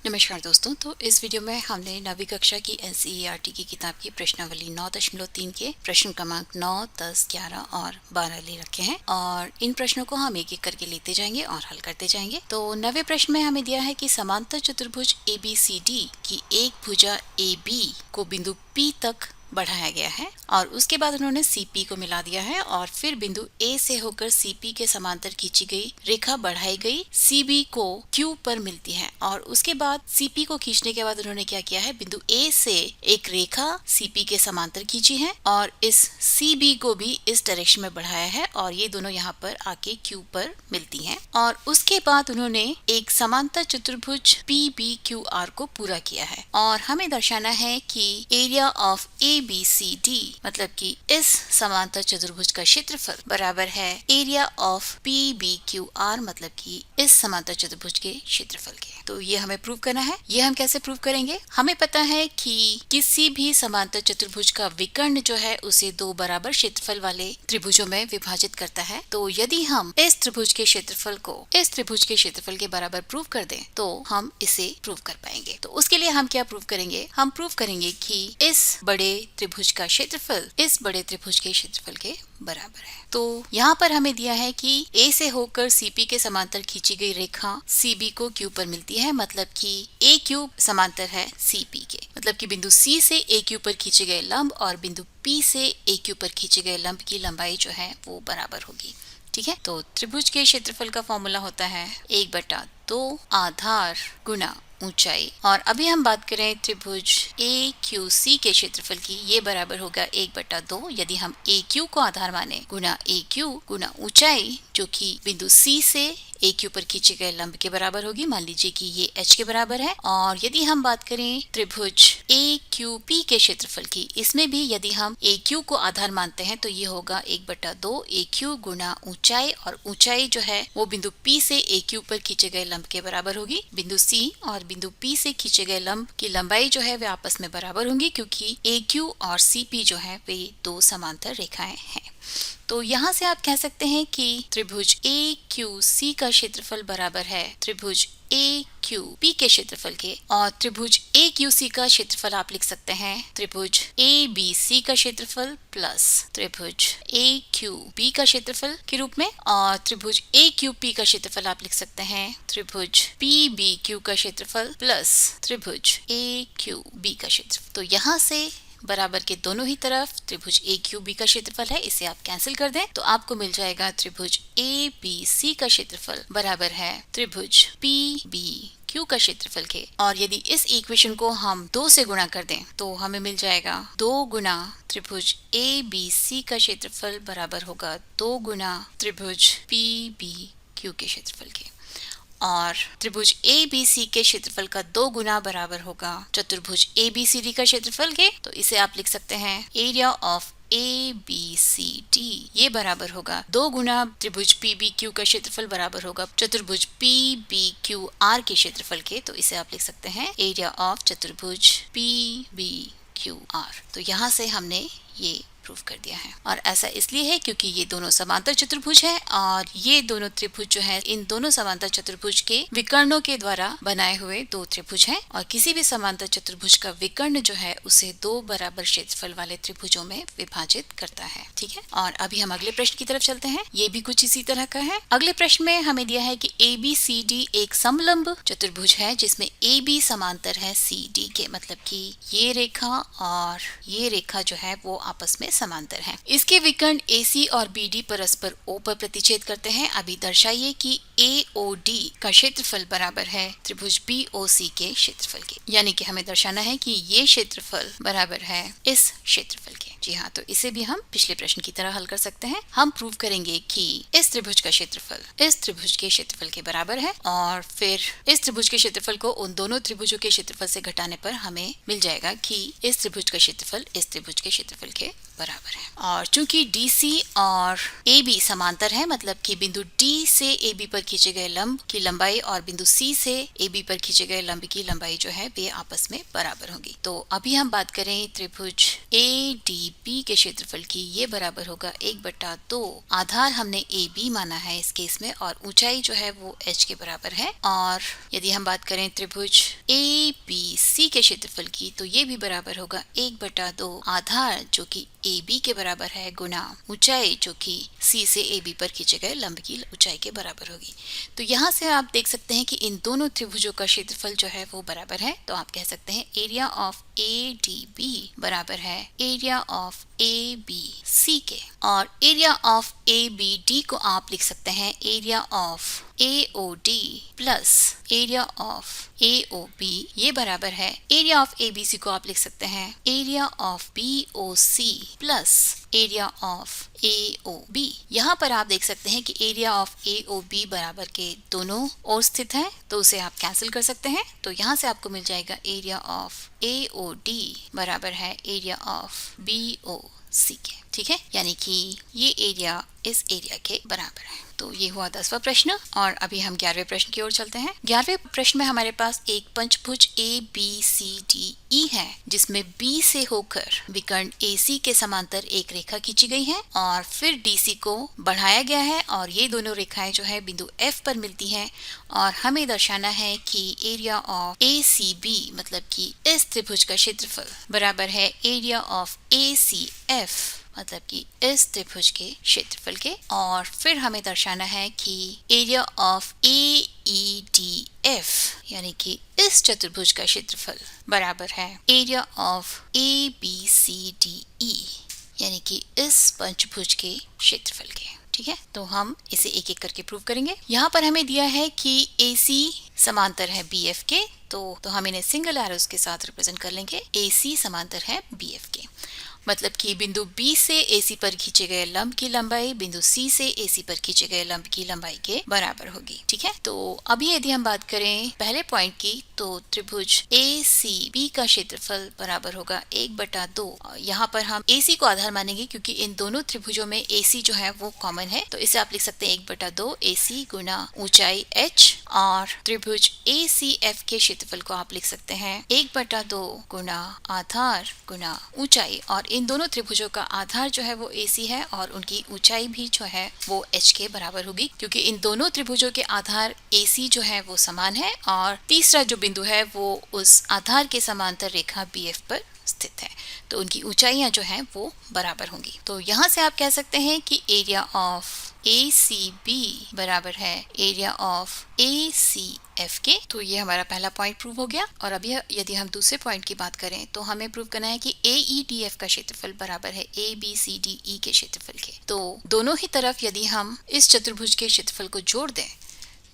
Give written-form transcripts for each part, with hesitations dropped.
नमस्कार दोस्तों। तो इस वीडियो में हमने 9वीं कक्षा की NCERT की किताब की प्रश्नावली 9.3 के प्रश्न क्रमांक 9, 10, 11 और 12 ले रखे हैं और इन प्रश्नों को हम एक एक करके लेते जाएंगे और हल करते जाएंगे। तो 9वें प्रश्न में हमें दिया है कि समांतर चतुर्भुज ABCD की एक भुजा AB को बिंदु P तक बढ़ाया गया है और उसके बाद उन्होंने CP को मिला दिया है और फिर बिंदु A से होकर CP के समांतर खींची गई रेखा बढ़ाई गई CB को Q पर मिलती है और उसके बाद CP को खींचने के बाद उन्होंने क्या किया है, बिंदु A से एक रेखा CP के समांतर खींची है और इस CB को भी इस डायरेक्शन में बढ़ाया है और ये दोनों यहाँ पर आके Q पर मिलती हैं और उसके बाद उन्होंने एक समांतर चतुर्भुज PBQR को पूरा किया है और हमें दर्शाना है कि एरिया ऑफ ABCD मतलब कि इस समांतर चतुर्भुज का क्षेत्रफल बराबर है एरिया ऑफ PBQR मतलब कि इस समांतर चतुर्भुज के क्षेत्रफल के। तो ये हमें प्रूव करना है। ये हम कैसे प्रूव करेंगे? हमें पता है कि किसी भी समांतर चतुर्भुज का विकर्ण जो है उसे दो बराबर क्षेत्रफल वाले त्रिभुजों में विभाजित करता है। तो यदि हम इस त्रिभुज के क्षेत्रफल को इस त्रिभुज के क्षेत्रफल के बराबर प्रूव कर दें तो हम इसे प्रूव कर पाएंगे। तो उसके लिए हम क्या प्रूव करेंगे? हम प्रूव करेंगे कि इस बड़े त्रिभुज का क्षेत्रफल इस बड़े त्रिभुज के क्षेत्रफल के बराबर है। तो यहाँ पर हमें दिया है कि A से होकर CP के समांतर खींची गई रेखा CB को Q पर मिलती है, मतलब कि AQ समांतर है CP के, मतलब कि बिंदु C से AQ पर खींचे गए लंब और बिंदु P से AQ पर खींचे गए लंब की लंबाई जो है वो बराबर होगी। ठीक है, तो त्रिभुज के क्षेत्रफल का फॉर्मूला होता है 1/2 आधार गुना ऊंचाई। और अभी हम बात करें त्रिभुज AQC के क्षेत्रफल की, ये बराबर होगा 1/2 यदि हम AQ को आधार माने गुना AQ गुना ऊंचाई जो कि बिंदु C से AQ पर खींचे गए लंब के बराबर होगी। मान लीजिए कि ये h के बराबर है। और यदि हम बात करें त्रिभुज AQP के क्षेत्रफल की, इसमें भी यदि हम AQ को आधार मानते हैं तो ये होगा 1/2 AQ गुना ऊंचाई और ऊंचाई जो है वो बिंदु P से AQ पर खींचे गए लंब के बराबर होगी। बिंदु C और बिंदु P से खींचे गए लंब की लंबाई जो है वे आपस में बराबर होंगी क्योंकि AQ और CP जो है वे दो समांतर रेखाएं हैं। तो यहाँ से आप कह सकते हैं कि त्रिभुज AQC का क्षेत्रफल बराबर है त्रिभुज AQP के क्षेत्रफल के और त्रिभुज AQC का क्षेत्रफल आप लिख सकते हैं त्रिभुज ABC का क्षेत्रफल प्लस त्रिभुज AQB का क्षेत्रफल के रूप में और त्रिभुज AQP का क्षेत्रफल आप लिख सकते हैं त्रिभुज PBQ का क्षेत्रफल प्लस त्रिभुज AQB का क्षेत्रफल। तो यहाँ से बराबर के दोनों ही तरफ त्रिभुज AQB का क्षेत्रफल है, इसे आप कैंसिल कर दें तो आपको मिल जाएगा त्रिभुज ABC का क्षेत्रफल बराबर है त्रिभुज PBQ का क्षेत्रफल के। और यदि इस इक्वेशन को हम 2 से गुणा कर दें तो हमें मिल जाएगा 2 गुना त्रिभुज ABC का क्षेत्रफल बराबर होगा 2 गुना त्रिभुज PBQ के क्षेत्रफल के और त्रिभुज ABC के क्षेत्रफल का 2 गुना बराबर होगा चतुर्भुज ABCD का क्षेत्रफल के। तो इसे आप लिख सकते हैं एरिया ऑफ ABCD ये बराबर होगा 2 गुना त्रिभुज PBQ का क्षेत्रफल बराबर होगा चतुर्भुज PBQR के क्षेत्रफल के। तो इसे आप लिख सकते हैं एरिया ऑफ चतुर्भुज PBQR। तो यहाँ से हमने ये प्रूव कर दिया है और ऐसा इसलिए है क्योंकि ये दोनों समांतर चतुर्भुज हैं और ये दोनों त्रिभुज जो है इन दोनों समांतर चतुर्भुज के विकर्णों के द्वारा बनाए हुए दो त्रिभुज हैं और किसी भी समांतर चतुर्भुज का विकर्ण जो है उसे दो बराबर क्षेत्रफल वाले त्रिभुजों में विभाजित करता है। ठीक है, और अभी हम अगले प्रश्न की तरफ चलते हैं। ये भी कुछ इसी तरह का है। अगले प्रश्न में हमें दिया है कि ABCD एक समलंब चतुर्भुज है जिसमें AB समांतर है CD के, मतलब कि ये रेखा और ये रेखा जो है वो आपस में समांतर हैं। इसके विकर्ण AC और BD परस्पर O पर प्रतिच्छेद करते हैं। अभी दर्शाइए कि AOD का क्षेत्रफल बराबर है त्रिभुज BOC के क्षेत्रफल के, यानी कि हमें दर्शाना है कि ये क्षेत्रफल बराबर है इस क्षेत्रफल के। जी हाँ, तो इसे भी हम पिछले प्रश्न की तरह हल कर सकते हैं। हम प्रूव करेंगे कि इस त्रिभुज का क्षेत्रफल इस त्रिभुज के क्षेत्रफल के बराबर है और फिर इस त्रिभुज के क्षेत्रफल को उन दोनों त्रिभुजों के क्षेत्रफल से घटाने पर हमें मिल जाएगा कि इस त्रिभुज का क्षेत्रफल इस त्रिभुज के क्षेत्रफल के बराबर है। और चूंकि DC और AB समांतर है, मतलब कि बिंदु D से AB पर खींचे गए लंब की लंबाई और बिंदु C से AB पर खींचे गए लंब की लंबाई जो है वे आपस में बराबर होगी। तो अभी हम बात करें त्रिभुज AD बी के क्षेत्रफल की ये बराबर होगा 1/2। आधार हमने ए बी माना है इस केस में और ऊंचाई जो है वो एच के बराबर है। और यदि हम बात करें त्रिभुज ए बी सी के क्षेत्रफल की तो ये भी बराबर होगा 1/2 आधार जो कि ए बी के बराबर है गुना ऊंचाई जो कि सी से ए बी पर खींचे गए लंब की ऊंचाई के बराबर होगी। तो यहाँ से आप देख सकते हैं कि इन दोनों त्रिभुजों का क्षेत्रफल जो है वो बराबर है। तो आप कह सकते हैं area of A D B बराबर है area of A B C के। और area of A B D को आप लिख सकते हैं area of A O D plus area of A O B ये बराबर है area of A B C को आप लिख सकते हैं area of B O C plus area of A O B. यहाँ पर आप देख सकते हैं कि area of A O B बराबर के दोनों ओर स्थित है तो उसे आप कैंसिल कर सकते हैं। तो यहाँ से आपको मिल जाएगा area of A O D बराबर है area of B O C के। ठीक है, यानी कि ये एरिया इस एरिया के बराबर है। तो ये हुआ 10वां प्रश्न और अभी हम 11वें प्रश्न की ओर चलते हैं। 11वें प्रश्न में हमारे पास एक पंचभुज ए बी सी डी ई है जिसमें बी से होकर विकर्ण ए सी के समांतर एक रेखा खींची गई है और फिर डी सी को बढ़ाया गया है और ये दोनों रेखाएं जो है बिंदु एफ पर मिलती हैं और हमें दर्शाना है कि area of A C B मतलब कि इस त्रिभुज का क्षेत्रफल बराबर है area of A C F मतलब कि इस त्रिभुज के क्षेत्रफल के। और फिर हमें दर्शाना है कि area of A E D F यानी कि इस चतुर्भुज का क्षेत्रफल बराबर है area of A B C D E यानी कि इस पंचभुज के क्षेत्रफल के। ठीक है, तो हम इसे एक एक करके प्रूव करेंगे। यहाँ पर हमें दिया है कि ए सी समांतर है बी एफ के, तो हम इन्हें सिंगल एरोस के साथ रिप्रेजेंट कर लेंगे। ए सी समांतर है बी एफ के मतलब कि बिंदु B से AC पर खींचे गए लंब की लंबाई बिंदु C से AC पर खींचे गए लंब की लंबाई के बराबर होगी। ठीक है, तो अभी यदि हम बात करें पहले पॉइंट की तो त्रिभुज ACB का क्षेत्रफल बराबर होगा 1/2। यहाँ पर हम AC को आधार मानेंगे क्योंकि इन दोनों त्रिभुजों में AC जो है वो कॉमन है, तो इसे आप लिख सकते हैं 1/2 AC गुना ऊंचाई h और त्रिभुज ACF के क्षेत्रफल को आप लिख सकते हैं 1/2 गुना आधार गुना ऊंचाई और इन दोनों त्रिभुजों का आधार जो है वो AC है और उनकी ऊंचाई भी जो है वो h के बराबर होगी क्योंकि इन दोनों त्रिभुजों के आधार AC जो है वो समान है और तीसरा जो बिंदु है वो उस आधार के समांतर रेखा BF पर स्थित है, तो उनकी ऊंचाइयां जो हैं वो बराबर होंगी। तो यहाँ से आप कह सकते हैं कि एरिया ऑफ ACB बराबर है एरिया ऑफ ACF के। तो ये हमारा पहला पॉइंट प्रूव हो गया। और अभी यदि हम दूसरे पॉइंट की बात करें तो हमें प्रूव करना है कि AEDF का क्षेत्रफल बराबर है ABCDE के क्षेत्रफल के। तो दोनों ही तरफ यदि हम इस चतुर्भुज के क्षेत्रफल को जोड़ दें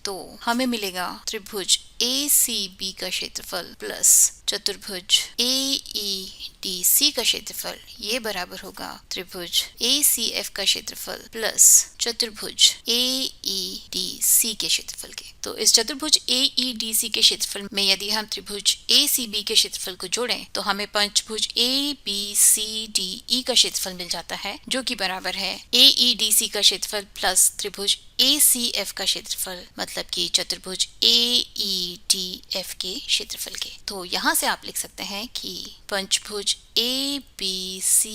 तो हमें मिलेगा त्रिभुज ACB का क्षेत्रफल प्लस चतुर्भुज AEDC का क्षेत्रफल ये बराबर होगा त्रिभुज ACF का क्षेत्रफल प्लस चतुर्भुज AEDC के क्षेत्रफल के। तो इस चतुर्भुज AEDC के क्षेत्रफल में यदि हम त्रिभुज ACB के क्षेत्रफल को जोड़ें तो हमें पंचभुज ABCDE का क्षेत्रफल मिल जाता है जो कि बराबर है AEDC का क्षेत्रफल प्लस त्रिभुज ACF का क्षेत्रफल मतलब कि चतुर्भुज AEDF के क्षेत्रफल के। तो यहाँ से आप लिख सकते हैं कि पंचभुज ABCDE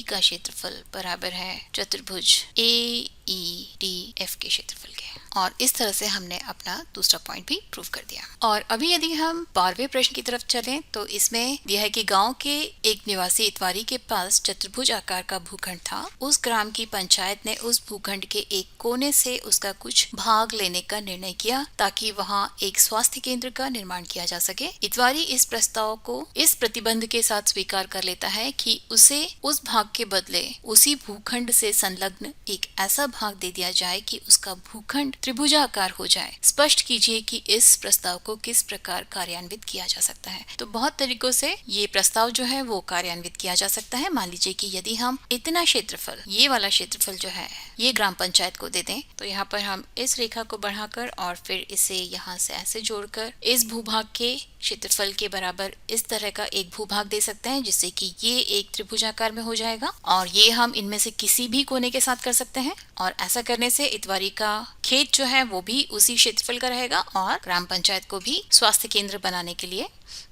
का क्षेत्रफल बराबर है चतुर्भुज AEDF के क्षेत्रफल के। और इस तरह से हमने अपना दूसरा पॉइंट भी प्रूव कर दिया। और अभी यदि हम 12वें प्रश्न की तरफ चलें तो इसमें यह है कि गांव के एक निवासी इतवारी के पास चतुर्भुज आकार का भूखंड था। उस ग्राम की पंचायत ने उस भूखंड के एक कोने से उसका कुछ भाग लेने का निर्णय किया ताकि वहां एक स्वास्थ्य केंद्र का निर्माण किया जा सके। इतवारी इस प्रस्ताव को इस प्रतिबंध के साथ स्वीकार कर लेता है कि उसे उस भाग के बदले उसी भूखंड से संलग्न एक ऐसा भाग दे दिया जाए कि उसका भूखंड त्रिभुजाकार हो जाए। स्पष्ट कीजिए कि इस प्रस्ताव को किस प्रकार कार्यान्वित किया जा सकता है। तो बहुत तरीकों से ये प्रस्ताव जो है वो कार्यान्वित किया जा सकता है। मान लीजिए कि यदि हम इतना क्षेत्रफल ये वाला क्षेत्रफल जो है ये ग्राम पंचायत को दे दें तो यहाँ पर हम इस रेखा को बढ़ाकर और फिर इसे यहाँ से ऐसे जोड़कर इस भूभाग के क्षेत्रफल के बराबर इस तरह का एक भूभाग दे सकते हैं जिससे कि ये एक त्रिभुजाकार में हो जाएगा और ये हम इनमें से किसी भी कोने के साथ कर सकते हैं। और ऐसा करने से इतवारी का खेत जो है वो भी उसी क्षेत्रफल का रहेगा और ग्राम पंचायत को भी स्वास्थ्य केंद्र बनाने के लिए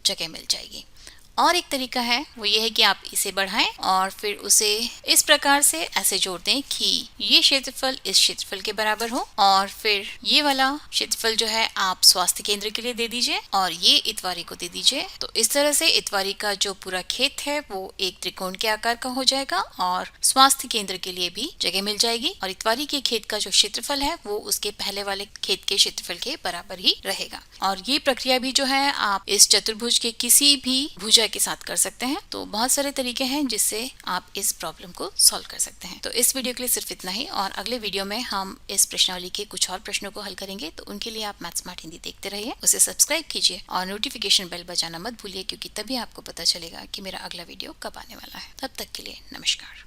जगह मिल जाएगी। और एक तरीका है वो ये है कि आप इसे बढ़ाएं और फिर उसे इस प्रकार से ऐसे जोड़ दें कि ये क्षेत्रफल इस क्षेत्रफल के बराबर हो, और फिर ये वाला क्षेत्रफल जो है आप स्वास्थ्य केंद्र के लिए दे दीजिए और ये इतवारी को दे दीजिए। तो इस तरह से इतवारी का जो पूरा खेत है वो एक त्रिकोण के आकार का हो जाएगा और स्वास्थ्य केंद्र के लिए भी जगह मिल जाएगी, और इतवारी के खेत का जो क्षेत्रफल है वो उसके पहले वाले खेत के क्षेत्रफल के बराबर ही रहेगा। और ये प्रक्रिया भी जो है आप इस चतुर्भुज के किसी भी भुजा के साथ कर सकते हैं। तो बहुत सारे तरीके हैं जिससे आप इस प्रॉब्लम को सॉल्व कर सकते हैं। तो इस वीडियो के लिए सिर्फ इतना ही, और अगले वीडियो में हम इस प्रश्नावली के कुछ और प्रश्नों को हल करेंगे। तो उनके लिए आप मैथ स्मार्ट हिंदी देखते रहिए, उसे सब्सक्राइब कीजिए और नोटिफिकेशन बेल बजाना मत भूलिए, क्योंकि तभी आपको पता चलेगा कि मेरा अगला वीडियो कब आने वाला है। तब तक के लिए नमस्कार।